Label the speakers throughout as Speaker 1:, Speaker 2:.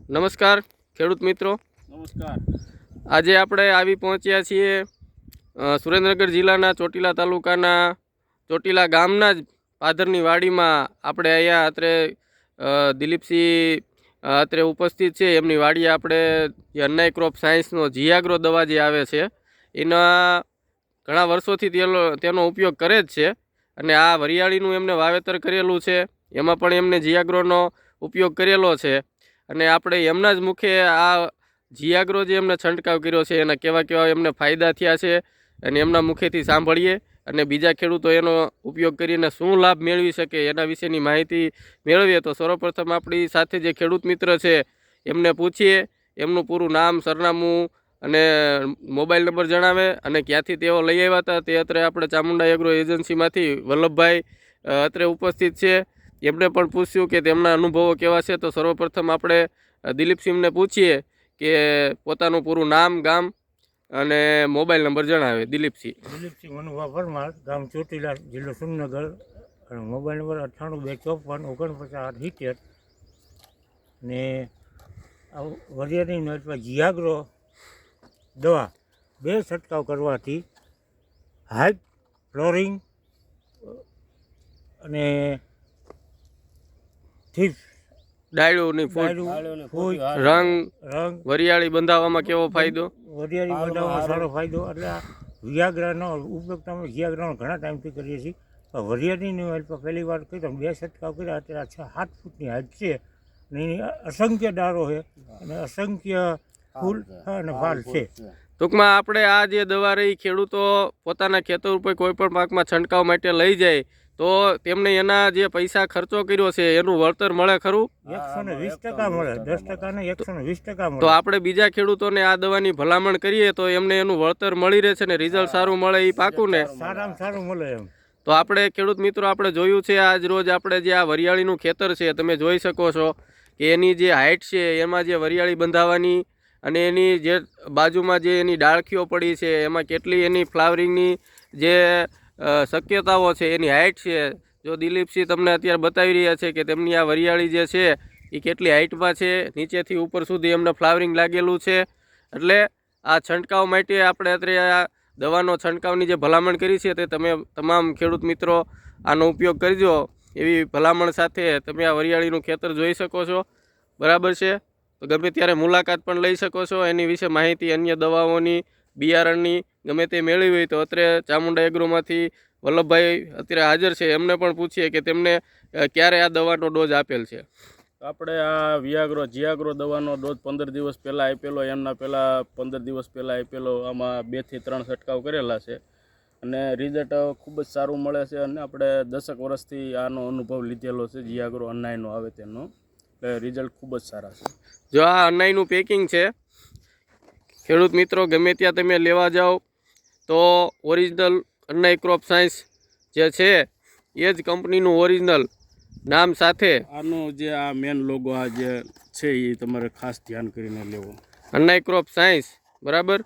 Speaker 1: નમસ્કાર ખેડૂત મિત્રો.
Speaker 2: નમસ્કાર.
Speaker 1: આજે આપણે આવી પહોંચ્યા છીએ સુરેન્દ્રનગર જિલ્લાના ચોટીલા તાલુકાના ચોટીલા ગામના જ પાદરની વાડીમાં. આપણે અહીંયા અત્રે દિલીપસિંહ અત્રે ઉપસ્થિત છે. એમની વાડીએ આપણે જે અન્નાઈ ક્રોપ સાયન્સનો જીઆગ્રો દવા જે આવે છે એના ઘણા વર્ષોથી તેનો ઉપયોગ કરે જ છે. અને આ વરિયાળીનું એમને વાવેતર કરેલું છે, એમાં પણ એમને જીઆગ્રોનો ઉપયોગ કરેલો છે. અને આપણે એમના જ મુખે આ જીઆગ્રો જે એમને છંટકાવ કર્યો છે એના કેવા કેવા એમને ફાયદા થયા છે અને એમના મુખેથી સાંભળીએ અને બીજા ખેડૂતો એનો ઉપયોગ કરીને શું લાભ મેળવી શકે એના વિશેની માહિતી મેળવીએ. તો સર્વપ્રથમ આપણી સાથે જે ખેડૂત મિત્ર છે એમને પૂછીએ, એમનું પૂરું નામ, સરનામું અને મોબાઈલ નંબર જણાવે અને ક્યાંથી તેઓ લઈ આવ્યા હતા તે. અત્રે આપણે ચામુંડા એગ્રો એજન્સીમાંથી વલ્લભભાઈ અત્રે ઉપસ્થિત છે. એમને પણ પૂછ્યું કે તેમના અનુભવો કેવા છે. તો સર્વપ્રથમ આપણે દિલીપસિંહને પૂછીએ કે પોતાનું પૂરું નામ, ગામ અને મોબાઈલ નંબર જણાવે. દિલીપસિંહ
Speaker 2: મનુભા પરમાર, ગામ ચોટીલા, જિલ્લો સુરેન્દ્રનગર, અને મોબાઈલ નંબર 98 254 49 870. ને વરિયાળીનો અથવા જીઆગ્રો દવા 2 છંટકાવ કરવાથી હાઈ ફ્લોરિંગ અને થીપ
Speaker 1: ડાળીઓની ફૂટ, રંગ વરિયાળી બંધાવવામાં કેવો ફાયદો?
Speaker 2: વરિયાળી બંધાવવામાં સારો ફાયદો. એટલે આ જીઆગ્રાનો ઉપયોગ તમે જીઆગ્રાનો ઘણા ટાઈમથી કરીએ છીએ. વરિયાળીની પહેલી વાર કરી 2 છંટકાવ કર્યા. અત્યારે 6-7 ફૂટની હાઈટ છે અને એની અસંખ્ય ડાળો છે અને અસંખ્ય ફૂલ અને ફાલ છે.
Speaker 1: ટૂંકમાં આપણે આ જે દવા રહી ખેડૂતો પોતાના ખેતર ઉપર કોઈ પણ પાકમાં છંટકાવ માટે લઈ જાય તો તેમને એના જે પૈસા ખર્ચો કર્યો છે એનું વળતર મળે ખરું?
Speaker 2: 120% મળે. 10% ને 120% મળે.
Speaker 1: તો આપણે બીજા ખેડૂતોને આ દવાની ભલામણ કરીએ તો એમને એનું વળતર મળી રહે છે ને રિઝલ્ટ સારું મળે એ પાકું ને?
Speaker 2: સારામાં સારું મળે એમ.
Speaker 1: તો આપણે ખેડૂત મિત્રો આપણે જોયું છે આજ રોજ આપણે જે આ વરિયાળીનું ખેતર છે તમે જોઈ શકો છો કે એની જે હાઈટ છે એમાં જે વરિયાળી બંધાવવાની અને એની જે બાજુમાં જે એની ડાળખીઓ પડી છે એમાં કેટલી એની ફ્લાવરિંગની જે શક્યતાઓ છે, એની હાઈટ છે. જો દિલીપસિંહ તમને અત્યારે બતાવી રહ્યા છે કે તેમની આ વરિયાળી જે છે એ કેટલી હાઈટમાં છે, નીચેથી ઉપર સુધી એમને ફ્લાવરિંગ લાગેલું છે. એટલે આ છંટકાવ માટે આપણે અત્યારે આ દવાનો છંટકાવની જે ભલામણ કરી છે તે તમે તમામ ખેડૂત મિત્રો આનો ઉપયોગ કરજો એવી ભલામણ સાથે તમે આ વરિયાળીનું ખેતર જોઈ શકો છો. બરાબર છે? તો ગમે ત્યારે મુલાકાત પણ લઈ શકો છો. એની વિશે માહિતી અન્ય દવાઓની, બિયારણની ગમે તે મેળવી હોય તો અત્રે ચામુંડા એગ્રોમાંથી વલ્લભભાઈ અત્યારે હાજર છે. એમને પણ પૂછીએ કે તેમને ક્યારે આ દવાનો ડોઝ આપેલ છે.
Speaker 3: આપણે આ જીઆગ્રો દવાનો ડોઝ 15 દિવસ પહેલાં આપેલો, એમના પહેલાં 15 દિવસ પહેલાં આપેલો. આમાં 2 થી 3 છંટકાવ કરેલા છે અને રિઝલ્ટ ખૂબ જ સારું મળે છે. અને આપણે 10 વર્ષથી આનો અનુભવ લીધેલો છે. જીઆગ્રો અન્નાઈનો આવે તેનો રિઝલ્ટ ખૂબ જ સારા છે.
Speaker 1: જો આ અન્નાઈનું પેકિંગ છે ખેડૂત મિત્રો, ગમે ત્યાં તમે લેવા જાઓ તો ઓરિજિનલ અન્નાઈ ક્રોપ સાયન્સ જે છે એ જ કંપનીનું ઓરિજિનલ નામ સાથે
Speaker 3: આનો જે આ મેન લોગો આ જે છે એ તમારે ખાસ ધ્યાન કરીને લેવો.
Speaker 1: અન્નાઈ ક્રોપ સાયન્સ, બરાબર.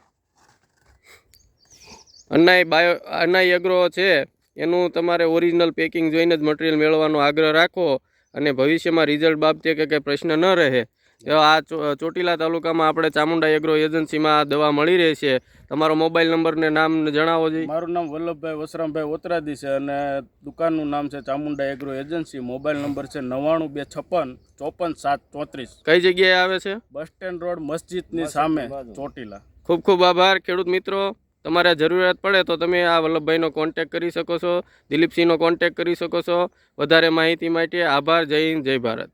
Speaker 1: અન્નાઈ એગ્રો છે એનું તમારે ઓરિજિનલ પેકિંગ જોઈને જ મટીરિયલ મેળવવાનો આગ્રહ રાખો અને ભવિષ્યમાં રિઝલ્ટ બાબતે કે પ્રશ્ન ન રહે. આ ચોટીલા તાલુકામાં આપણે ચામુંડા એગ્રો એજન્સીમાં દવા મળી રહી છે. તમારો મોબાઈલ નંબર ને નામ જણાવો જોઈએ.
Speaker 3: મારું નામ વલ્લભભાઈ વસરામભાઈ ઓતરાદી છે અને દુકાનનું નામ છે Chamunda agro agency. Mobile number છે 99 256 54 734.
Speaker 1: કઈ જગ્યાએ આવે છે?
Speaker 3: બસ સ્ટેન્ડ રોડ, મસ્જિદની સામે, ચોટીલા.
Speaker 1: ખૂબ ખૂબ આભાર ખેડૂત મિત્રો. તમારે જરૂરિયાત પડે તો તમે આ વલ્લભભાઈનો કોન્ટેક કરી શકો છો, દિલીપસિંહનો કોન્ટેક કરી શકો છો વધારે માહિતી માટે. આભાર. જય હિન્દ, જય ભારત.